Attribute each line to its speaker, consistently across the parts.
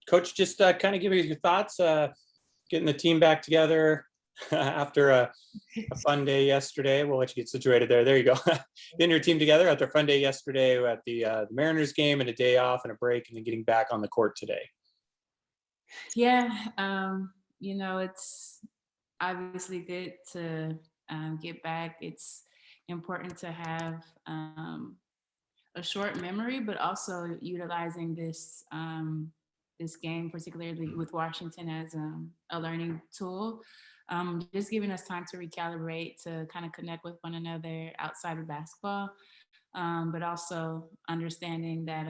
Speaker 1: Coach, just kind of give me your thoughts, getting the team back together after a fun day yesterday. We'll let you get situated there. There you go. Getting your team together after a fun day yesterday at the Mariners game and a day off and a break, and then getting back on the court today.
Speaker 2: Yeah, it's obviously good to get back. It's important to have a short memory, but also utilizing this game, particularly with Washington, as a learning tool. Just giving us time to recalibrate, to kind of connect with one another outside of basketball, but also understanding that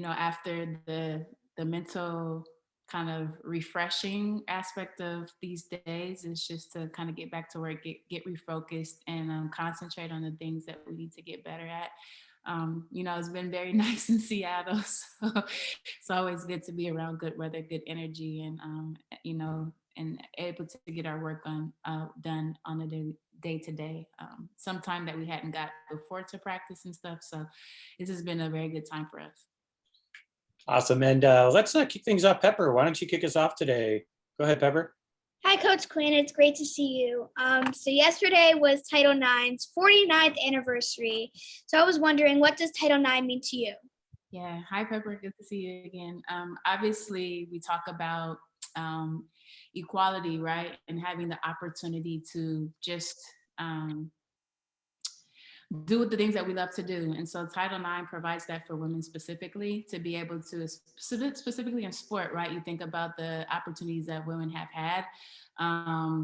Speaker 2: after the mental kind of refreshing aspect of these days is just to kind of get back to work, get refocused, and concentrate on the things that we need to get better at. It's been very nice in Seattle, so it's always good to be around good weather, good energy, and able to get our work done on a day to day. Sometime that we hadn't got before to practice and stuff. So this has been a very good time for us.
Speaker 1: Awesome. And let's kick things off. Pepper, why don't you kick us off today? Go ahead, Pepper.
Speaker 3: Hi, Coach Quinn. It's great to see you. So yesterday was Title IX's 49th anniversary. So I was wondering, what does Title IX mean to you?
Speaker 2: Yeah. Hi, Pepper. Good to see you again. Obviously, we talk about equality, right? And having the opportunity to just do the things that we love to do. And so Title IX provides that for women specifically, to be able to, specifically in sport, right? You think about the opportunities that women have had,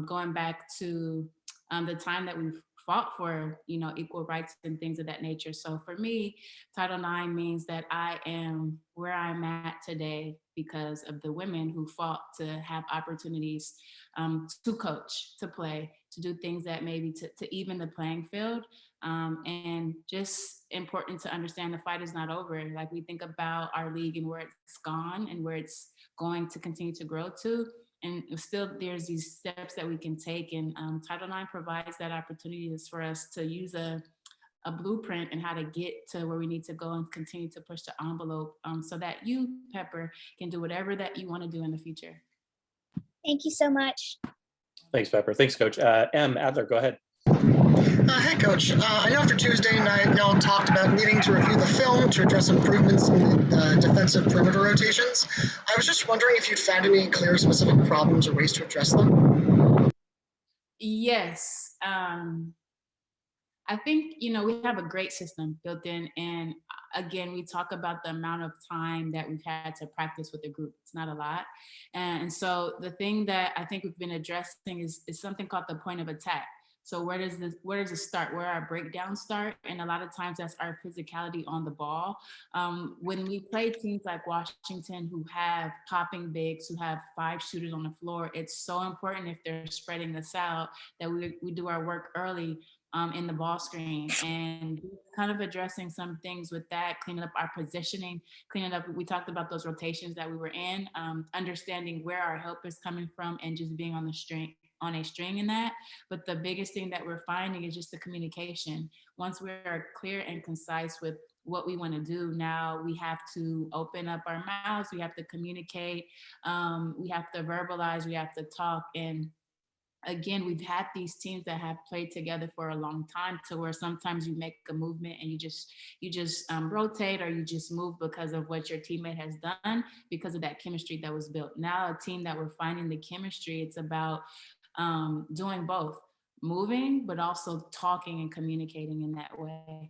Speaker 2: going back to the time that we've fought for, equal rights and things of that nature. So for me, Title IX means that I am where I'm at today because of the women who fought to have opportunities to coach, to play, to do things that maybe to even the playing field. And just important to understand the fight is not over. Like, we think about our league and where it's gone and where it's going to continue to grow to. And still there's these steps that we can take. And Title IX provides that opportunity for us to use a blueprint and how to get to where we need to go and continue to push the envelope, so that you, Pepper, can do whatever that you want to do in the future.
Speaker 3: Thank you so much.
Speaker 1: Thanks, Pepper. Thanks, Coach. M. Adler, go ahead.
Speaker 4: Hey, Coach. I know after Tuesday night, y'all talked about needing to review the film to address improvements in the defensive perimeter rotations. I was just wondering if you'd found any clear specific problems or ways to address them.
Speaker 2: Yes. I think, we have a great system built in. And again, we talk about the amount of time that we've had to practice with the group. It's not a lot. And so the thing that I think we've been addressing is something called the point of attack. So where does it start? Where our breakdowns start? And a lot of times that's our physicality on the ball. When we play teams like Washington, who have popping bigs, who have 5 shooters on the floor, it's so important, if they're spreading us out, that we do our work early in the ball screen, and kind of addressing some things with that, cleaning up our positioning, cleaning up, we talked about those rotations that we were in, understanding where our help is coming from, and just being on a string in that. But the biggest thing that we're finding is just the communication. Once we are clear and concise with what we want to do, now we have to open up our mouths, we have to communicate, we have to verbalize, we have to talk. And again, we've had these teams that have played together for a long time, to where sometimes you make a movement and you just rotate, or you just move because of what your teammate has done, because of that chemistry that was built. Now a team that we're finding the chemistry, it's about doing both, moving, but also talking and communicating in that way.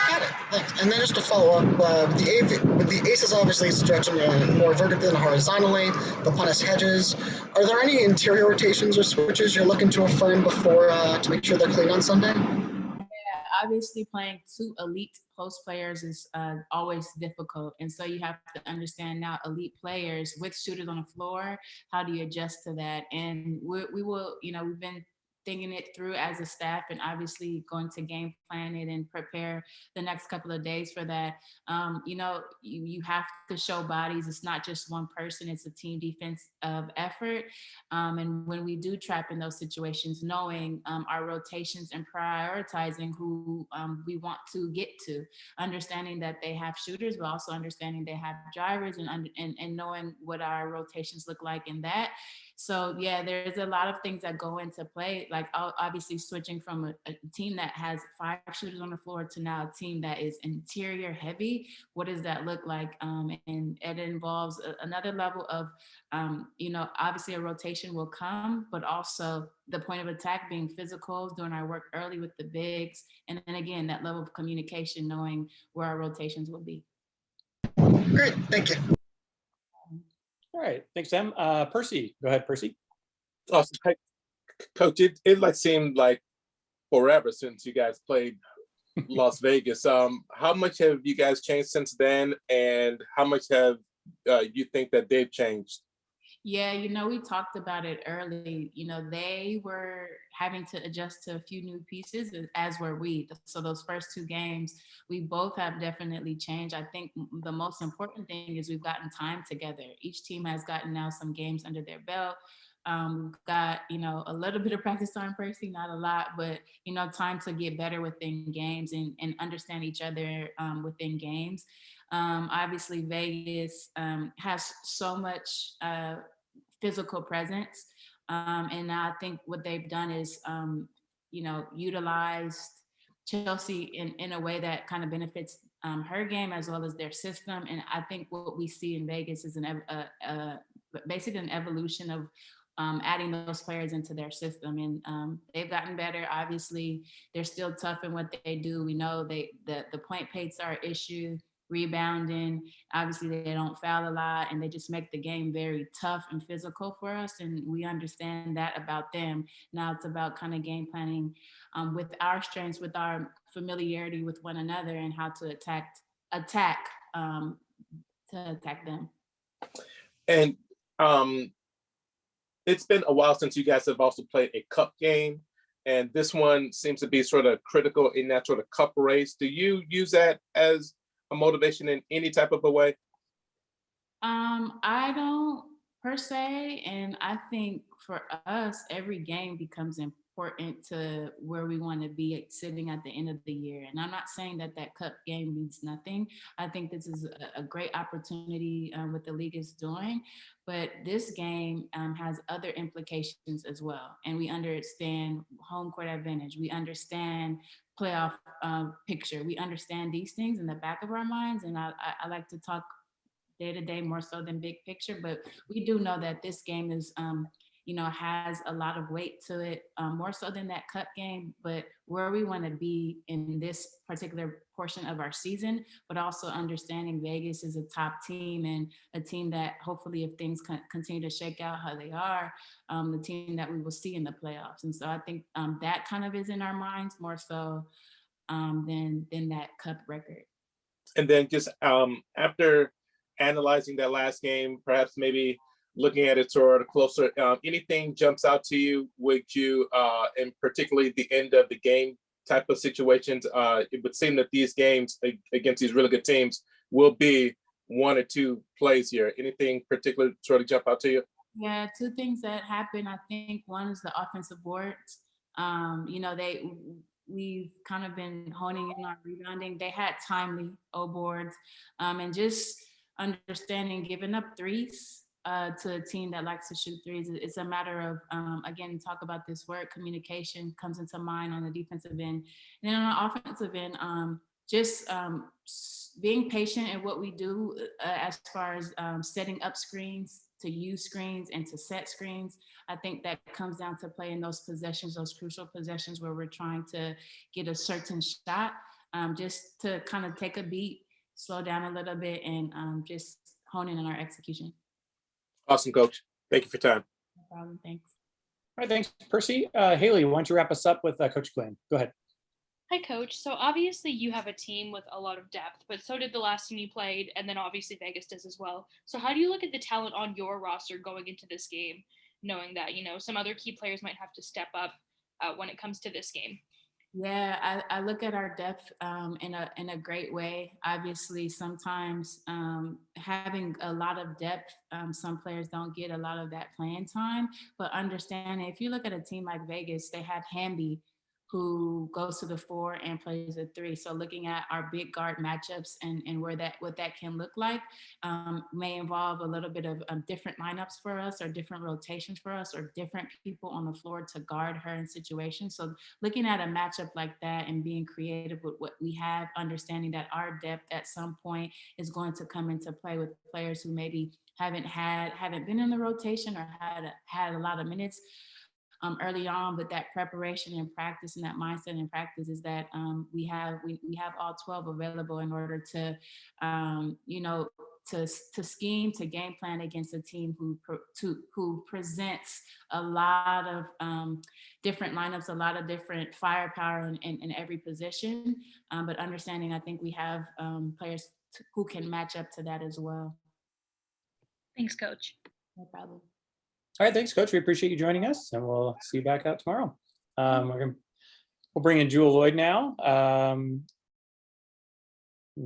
Speaker 4: Got it. Thanks. And then just to follow up, with the aces obviously stretching more vertically than horizontally, the punish hedges, are there any interior rotations or switches you're looking to affirm before to make sure they're clean on Sunday?
Speaker 2: Yeah, obviously playing 2 elite post players is always difficult. And so you have to understand now, elite players with shooters on the floor, how do you adjust to that? And we will, we've been thinking it through as a staff, and obviously going to game plan it and prepare the next couple of days for that. You know, you have to show bodies. It's not just one person, it's a team defense of effort. And when we do trap in those situations, knowing our rotations and prioritizing who we want to get to, understanding that they have shooters, but also understanding they have drivers, and knowing what our rotations look like in that. So yeah, there's a lot of things that go into play, like obviously switching from a team that has 5 shooters on the floor to now a team that is interior heavy. What does that look like? And it involves another level of, you know, obviously a rotation will come, but also the point of attack being physical, doing our work early with the bigs. And then again, that level of communication, knowing where our rotations will be.
Speaker 4: Great, thank you.
Speaker 1: All right, thanks, Em. Percy, go ahead, Percy.
Speaker 5: Awesome. Hey, Coach, it like seemed like forever since you guys played Las Vegas. How much have you guys changed since then, and how much have you think that they've changed?
Speaker 2: Yeah, you know, we talked about it early. You know, they were having to adjust to a few new pieces, as were we. So those first 2 games, we both have definitely changed. I think the most important thing is we've gotten time together. Each team has gotten now some games under their belt. We've got, you know, a little bit of practice time, Percy, not a lot, but, you know, time to get better within games and understand each other within games. Obviously, Vegas has so much physical presence. And now I think what they've done is, you know, utilized Chelsea in a way that kind of benefits her game as well as their system. And I think what we see in Vegas is basically an evolution of adding those players into their system. And they've gotten better. Obviously, they're still tough in what they do. We know the point pates are an issue, rebounding. Obviously, they don't foul a lot, and they just make the game very tough and physical for us. And we understand that about them. Now it's about kind of game planning with our strengths, with our familiarity with one another, and how to attack them.
Speaker 5: And it's been a while since you guys have also played a cup game, and this one seems to be sort of critical in that sort of cup race. Do you use that as a motivation in any type of a way?
Speaker 2: I don't per se, and I think for us, every game becomes important to where we want to be sitting at the end of the year. And I'm not saying that cup game means nothing. I think this is a great opportunity what the league is doing, but this game has other implications as well. And we understand home court advantage. We understand playoff picture. We understand these things in the back of our minds. And I like to talk day to day more so than big picture, but we do know that this game is, you know, has a lot of weight to it, more so than that cup game, but where we want to be in this particular portion of our season, but also understanding Vegas is a top team and a team that hopefully, if things continue to shake out how they are, the team that we will see in the playoffs. And so I think that kind of is in our minds more so than that cup record.
Speaker 5: And then just after analyzing that last game, perhaps maybe looking at it sort of closer, anything jumps out to you? Would you, and particularly the end of the game type of situations, it would seem that these games against these really good teams will be 1 or 2 plays here. Anything particular sort of jump out to you?
Speaker 2: Yeah, 2 things that happen. I think one is the offensive boards. You know, we've kind of been honing in on rebounding. They had timely O boards, and just understanding giving up threes to a team that likes to shoot threes. It's a matter of, again, talk about this word, communication comes into mind on the defensive end. And then on the offensive end, just being patient in what we do as far as setting up screens, to use screens and to set screens. I think that comes down to play in those possessions, those crucial possessions where we're trying to get a certain shot, just to kind of take a beat, slow down a little bit, and just hone in on our execution.
Speaker 5: Awesome, Coach. Thank you for your time.
Speaker 2: No problem. Thanks.
Speaker 1: All right, thanks, Percy. Haley, why don't you wrap us up with Coach Glenn? Go ahead.
Speaker 6: Hi, Coach. So obviously you have a team with a lot of depth, but so did the last team you played, and then obviously Vegas does as well. So how do you look at the talent on your roster going into this game, knowing that, you know, some other key players might have to step up when it comes to this game?
Speaker 2: Yeah, I look at our depth in a great way. Obviously, sometimes having a lot of depth, some players don't get a lot of that playing time. But understanding, if you look at a team like Vegas, they have Hamby, who goes to the 4 and plays a 3. So looking at our big guard matchups and what that can look like may involve a little bit of different lineups for us, or different rotations for us, or different people on the floor to guard her in situations. So looking at a matchup like that and being creative with what we have, understanding that our depth at some point is going to come into play with players who maybe haven't been in the rotation or had a lot of minutes early on, but that preparation and practice and that mindset and practice is that we have all 12 available in order to to scheme, to game plan against a team who presents a lot of different lineups, a lot of different firepower in every position. But understanding, I think we have players who can match up to that as well.
Speaker 6: Thanks, Coach.
Speaker 2: No problem.
Speaker 1: All right, thanks, Coach. We appreciate you joining us, and we'll see you back out tomorrow. We'll bring in Jewel Lloyd now.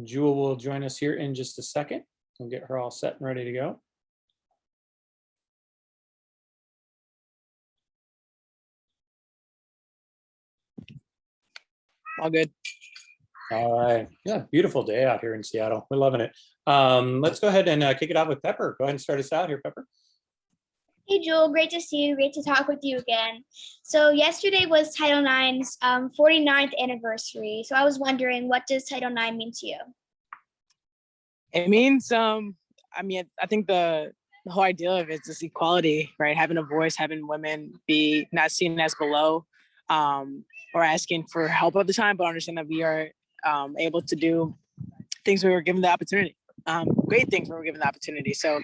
Speaker 1: Jewel will join us here in just a second. We'll get her all set and ready to go.
Speaker 7: All good.
Speaker 1: All right. Yeah, beautiful day out here in Seattle. We're loving it. Let's go ahead and kick it off with Pepper. Go ahead and start us out here, Pepper.
Speaker 3: Hey, Jewel, great to see you. Great to talk with you again. So yesterday was Title IX's 49th anniversary. So I was wondering, what does Title IX mean to you?
Speaker 7: It means, I think the whole idea of it is just equality, right? Having a voice, having women be not seen as below or asking for help all the time, but understand that we are able to do things we were given the opportunity. Great things when we're given the opportunity. So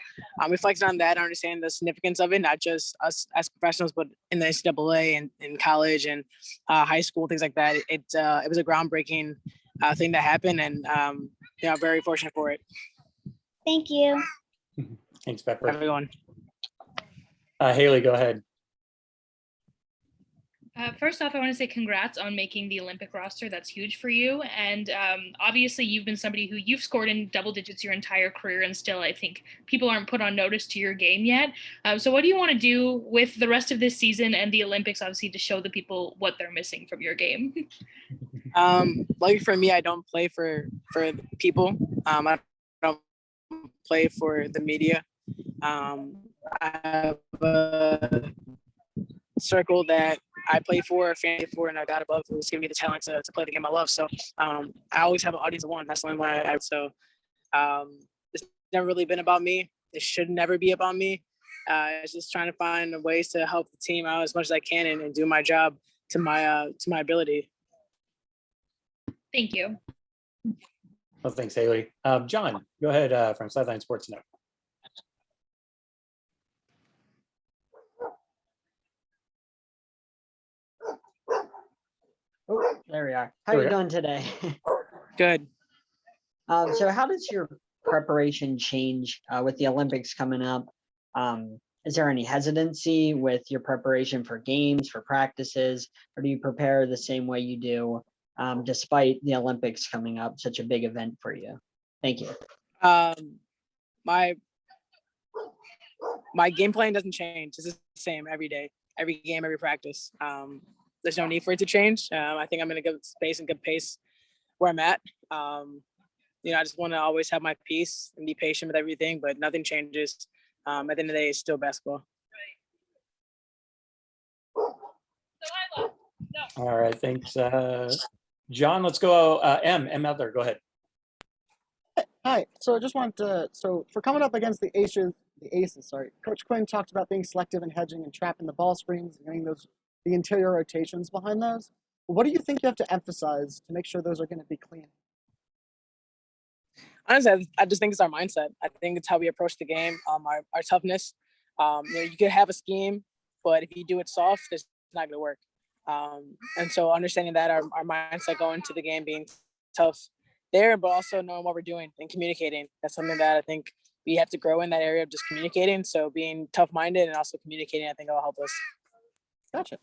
Speaker 7: reflecting on that, understanding the significance of it, not just us as professionals, but in the NCAA and in college and high school, things like that. It was a groundbreaking thing that happened, and I'm very fortunate for it.
Speaker 3: Thank you.
Speaker 1: Thanks, Pepper.
Speaker 7: Everyone.
Speaker 1: Haley, go ahead.
Speaker 6: First off, I want to say congrats on making the Olympic roster. That's huge for you. And obviously, you've been somebody who you've scored in double digits your entire career, and still, I think people aren't put on notice to your game yet. So what do you want to do with the rest of this season and the Olympics, obviously, to show the people what they're missing from your game?
Speaker 7: Lucky for me, I don't play for people. I don't play for the media. I have a circle that I play for, family for, and I got above who's giving me the talent to play the game I love. So I always have an audience of one. That's the only one I have. So it's never really been about me. It should never be about me. It's just trying to find ways to help the team out as much as I can and do my job to my ability.
Speaker 6: Thank you.
Speaker 1: Well, thanks, Haley. John, go ahead from Sideline Sports Network.
Speaker 8: Oh, there we are. How
Speaker 1: There
Speaker 8: are
Speaker 1: we
Speaker 8: you
Speaker 1: are.
Speaker 8: doing today?
Speaker 7: Good.
Speaker 8: So how does your preparation change with the Olympics coming up? Is there any hesitancy with your preparation for games, for practices, or do you prepare the same way you do despite the Olympics coming up, such a big event for you? Thank you.
Speaker 7: My game plan doesn't change. It's the same every day, every game, every practice. There's no need for it to change. I think I'm in a good space and good pace where I'm at. I just want to always have my peace and be patient with everything, but nothing changes. At the end of the day, it's still basketball.
Speaker 1: All right, thanks, John. Let's go. M. Adler, go ahead.
Speaker 4: Hi. So I just wanted to, for coming up against the Aces, Coach Quinn talked about being selective and hedging and trapping the ball screens and getting the interior rotations behind those. What do you think you have to emphasize to make sure those are going to be clean?
Speaker 7: Honestly, I just think it's our mindset. I think it's how we approach the game, our toughness. You could have a scheme, but if you do it soft, it's not going to work. And so understanding that our mindset going into the game being tough there, but also knowing what we're doing and communicating. That's something that I think we have to grow in, that area of just communicating. So being tough-minded and also communicating, I think will help us.
Speaker 4: Gotcha.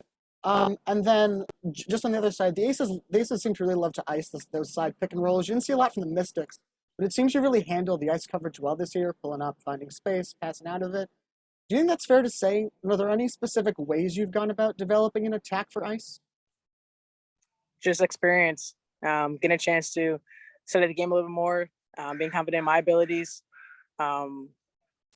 Speaker 9: And then just on the other side, the Aces seem to really love to ice those side pick and rolls. You didn't see a lot from the Mystics, but it seems you really handled the ice coverage well this year, pulling up, finding space, passing out of it. Do you think that's fair to say? Are there any specific ways you've gone about developing an attack for ice?
Speaker 7: Just experience, getting a chance to study the game a little bit more, being confident in my abilities. A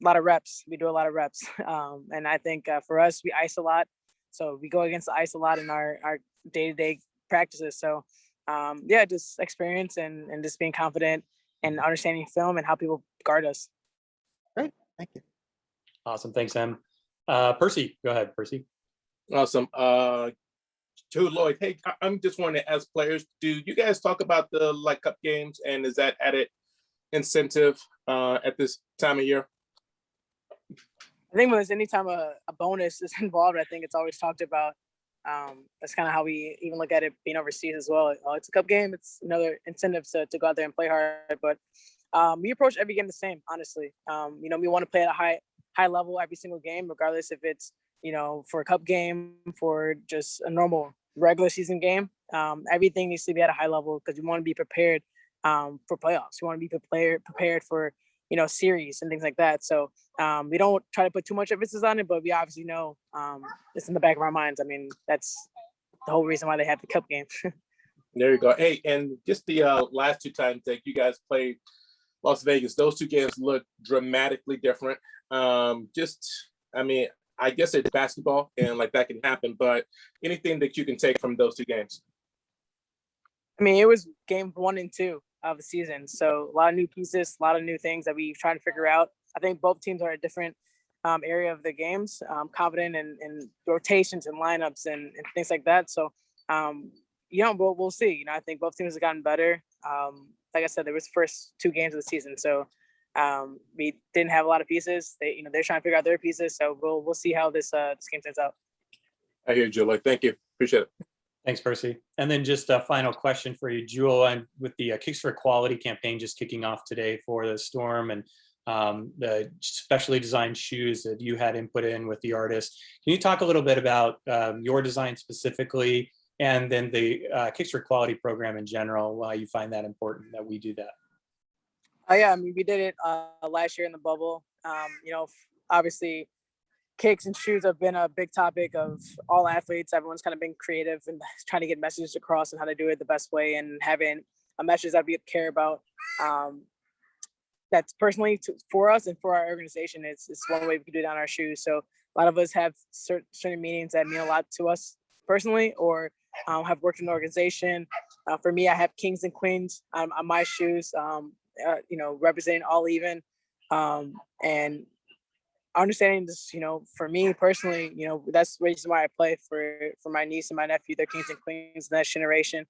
Speaker 7: lot of reps. We do a lot of reps. And I think for us, we ice a lot. So we go against the ice a lot in our day-to-day practices. So yeah, just experience and just being confident and understanding film and how people guard us.
Speaker 9: Great, thank you.
Speaker 1: Awesome, thanks, Em. Percy, go ahead, Percy.
Speaker 5: Awesome. To Lloyd, hey, I'm just wanting to ask players, do you guys talk about the like cup games, and is that added incentive at this time of year?
Speaker 7: I think when there's any time a bonus is involved, I think it's always talked about. That's kind of how we even look at it being overseas as well. It's a cup game. It's another incentive to go out there and play hard. But we approach every game the same, honestly. We want to play at a high level every single game, regardless if it's, for a cup game, for just a normal regular season game. Everything needs to be at a high level because we want to be prepared for playoffs. We want to be prepared for, series and things like that. So we don't try to put too much emphasis on it, but we obviously know it's in the back of our minds. I mean, that's the whole reason why they have the cup game.
Speaker 5: There you go. Hey, and just the last two times that you guys played Las Vegas, those two games look dramatically different. I guess it's basketball and like that can happen, but anything that you can take from those two games?
Speaker 7: I mean, it was game 1 and 2 of the season. So a lot of new pieces, a lot of new things that we've tried to figure out. I think both teams are a different area of the games, confident in rotations and lineups and things like that. So, we'll see. I think both teams have gotten better. Like I said, there was the first 2 games of the season. So we didn't have a lot of pieces. They're trying to figure out their pieces. So we'll see how this game turns out.
Speaker 5: I hear you, Julie. Thank you. Appreciate it.
Speaker 1: Thanks, Percy. And then just a final question for you, Jewel, and with the Kicks for Equality campaign just kicking off today for the Storm and the specially designed shoes that you had input in with the artist. Can you talk a little bit about your design specifically, and then the Kicks for Equality program in general, why you find that important that we do that?
Speaker 7: Yeah, I mean, we did it last year in the bubble. Obviously, kicks and shoes have been a big topic of all athletes. Everyone's kind of been creative and trying to get messages across and how to do it the best way, and having a message that we care about. That's personally for us and for our organization. It's one way we can do it on our shoes. So a lot of us have certain meanings that mean a lot to us personally, or have worked in an organization. For me, I have kings and queens on my shoes, representing all even. And understanding this, for me personally, that's the reason why I play for my niece and my nephew. They're kings and queens in that generation.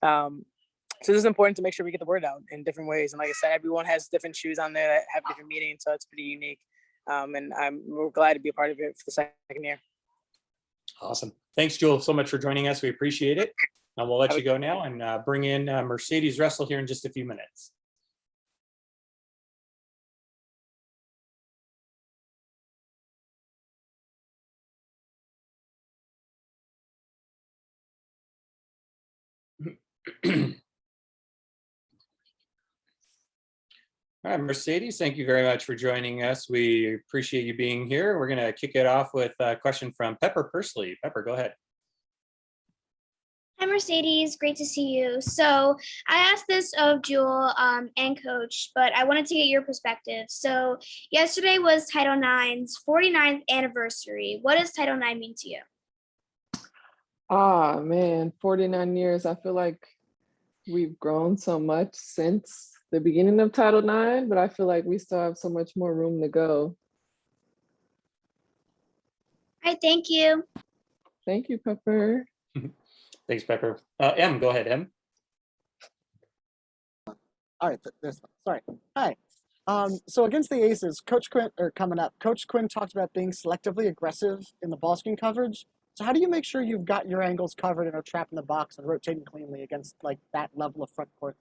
Speaker 7: So it's important to make sure we get the word out in different ways. And like I said, everyone has different shoes on there that have different meanings, so it's pretty unique. And we're glad to be a part of it for the second year.
Speaker 1: Awesome. Thanks, Jewel, so much for joining us. We appreciate it. And we'll let you go now and bring in Mercedes Russell here in just a few minutes. All right, Mercedes, thank you very much for joining us. We appreciate you being here. We're going to kick it off with a question from Pepper Persley. Pepper, go ahead.
Speaker 3: Hi, Mercedes. Great to see you. So I asked this of Jewel and Coach, but I wanted to get your perspective. So yesterday was Title IX's 49th anniversary. What does Title IX mean to you?
Speaker 10: Ah, man, 49 years. I feel like we've grown so much since the beginning of Title IX, but I feel like we still have so much more room to go.
Speaker 3: All right, thank you.
Speaker 10: Thank you, Pepper.
Speaker 1: Thanks, Pepper. Em, go ahead, Em.
Speaker 9: All right, this one. Sorry. Hi. So against the Aces, Coach Quinn talked about being selectively aggressive in the ball screen coverage. So how do you make sure you've got your angles covered and are trapped in the box and rotating cleanly against like that level of front court?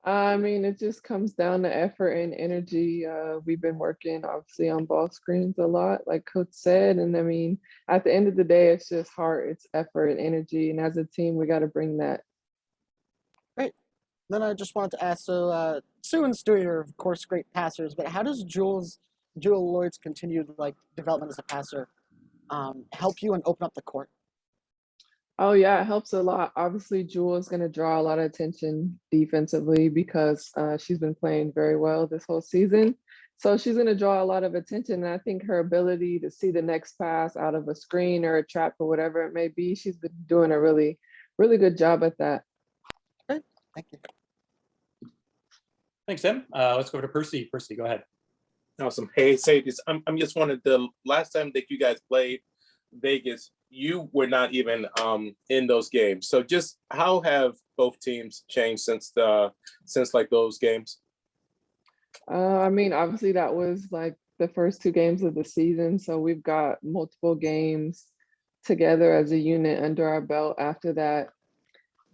Speaker 10: I mean, it just comes down to effort and energy. We've been working obviously on ball screens a lot, like Coach said. And I mean, at the end of the day, it's just heart, it's effort and energy. And as a team, we got to bring that.
Speaker 9: Great. Then I just wanted to ask, so Sue and Stewie are of course great passers, but how does Jewel Lloyd's continued like development as a passer help you and open up the court?
Speaker 10: Oh yeah, it helps a lot. Obviously, Jewel is going to draw a lot of attention defensively because she's been playing very well this whole season. So she's going to draw a lot of attention. And I think her ability to see the next pass out of a screen or a trap or whatever it may be, she's been doing a really, really good job at that.
Speaker 9: Great, thank you.
Speaker 1: Thanks, Tim. Let's go over to Percy. Percy, go ahead.
Speaker 5: Awesome. Hey, Sadie, I'm just wondering, the last time that you guys played Vegas, you were not even in those games. So just how have both teams changed since like those games?
Speaker 10: I mean, obviously that was like the first 2 games of the season. So we've got multiple games together as a unit under our belt after that.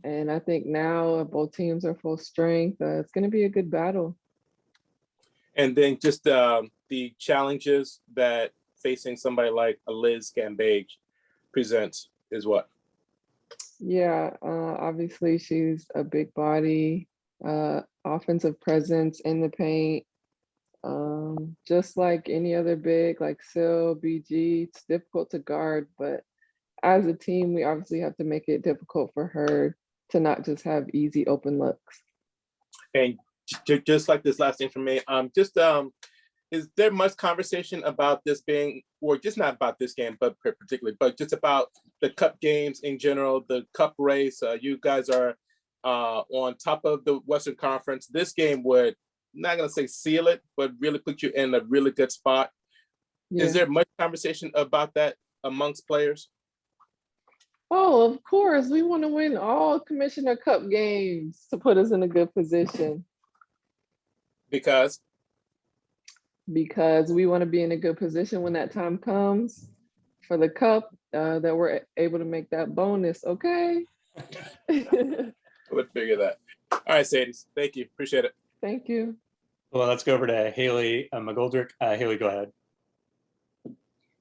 Speaker 10: And I think now both teams are full strength. It's going to be a good battle.
Speaker 5: And then just the challenges that facing somebody like a Liz Cambage presents is what?
Speaker 10: Yeah, obviously she's a big body, offensive presence in the paint. Just like any other big, like Sil, BG, it's difficult to guard, but as a team, we obviously have to make it difficult for her to not just have easy open looks.
Speaker 5: And just like this last thing from me, is there much conversation about this being, or just not about this game, but particularly, but just about the cup games in general, the cup race? You guys are on top of the Western Conference. This game would, not gonna say seal it, but really put you in a really good spot.
Speaker 10: Yeah.
Speaker 5: Is there much conversation about that amongst players?
Speaker 10: Oh, of course. We want to win all Commissioner Cup games to put us in a good position.
Speaker 5: Because
Speaker 10: we want to be in a good position when that time comes for the cup, that we're able to make that bonus, okay?
Speaker 5: I would figure that. All right, Sadie, thank you. Appreciate it.
Speaker 10: Thank you.
Speaker 1: Well, let's go over to Haley McGoldrick. Haley, go ahead.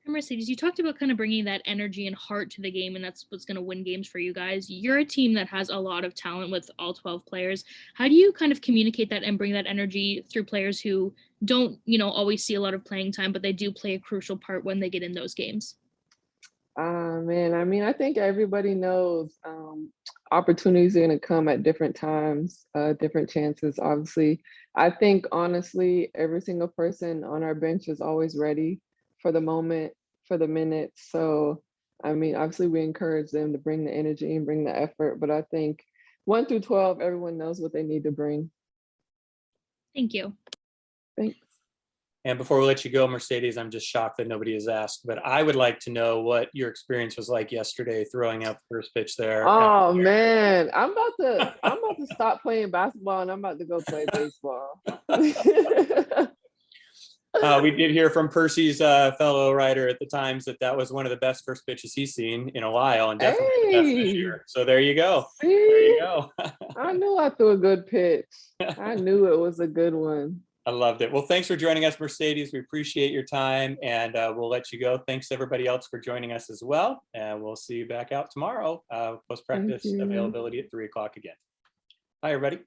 Speaker 6: Mercedes, you talked about kind of bringing that energy and heart to the game, and that's what's going to win games for you guys. You're a team that has a lot of talent with all 12 players. How do you kind of communicate that and bring that energy through players who don't, always see a lot of playing time, but they do play a crucial part when they get in those games?
Speaker 10: Man, I mean, I think everybody knows opportunities are going to come at different times, different chances, obviously. I think, honestly, every single person on our bench is always ready for the moment, for the minutes. So, I mean, obviously we encourage them to bring the energy and bring the effort, but I think 1 through 12, everyone knows what they need to bring.
Speaker 6: Thank you.
Speaker 10: Thanks.
Speaker 1: And before we let you go, Mercedes, I'm just shocked that nobody has asked, but I would like to know what your experience was like yesterday throwing out the first pitch there.
Speaker 10: Oh man, I'm about to stop playing basketball and I'm about to go play baseball.
Speaker 1: We did hear from Percy's fellow writer at the Times that was one of the best first pitches he's seen in a while, and definitely the best this year. So there you go.
Speaker 10: See?
Speaker 1: There you go.
Speaker 10: I knew I threw a good pitch. I knew it was a good one.
Speaker 1: I loved it. Well, thanks for joining us, Mercedes. We appreciate your time, and we'll let you go. Thanks everybody else for joining us as well. And we'll see you back out tomorrow. Post-practice availability at 3:00 again. Bye, everybody.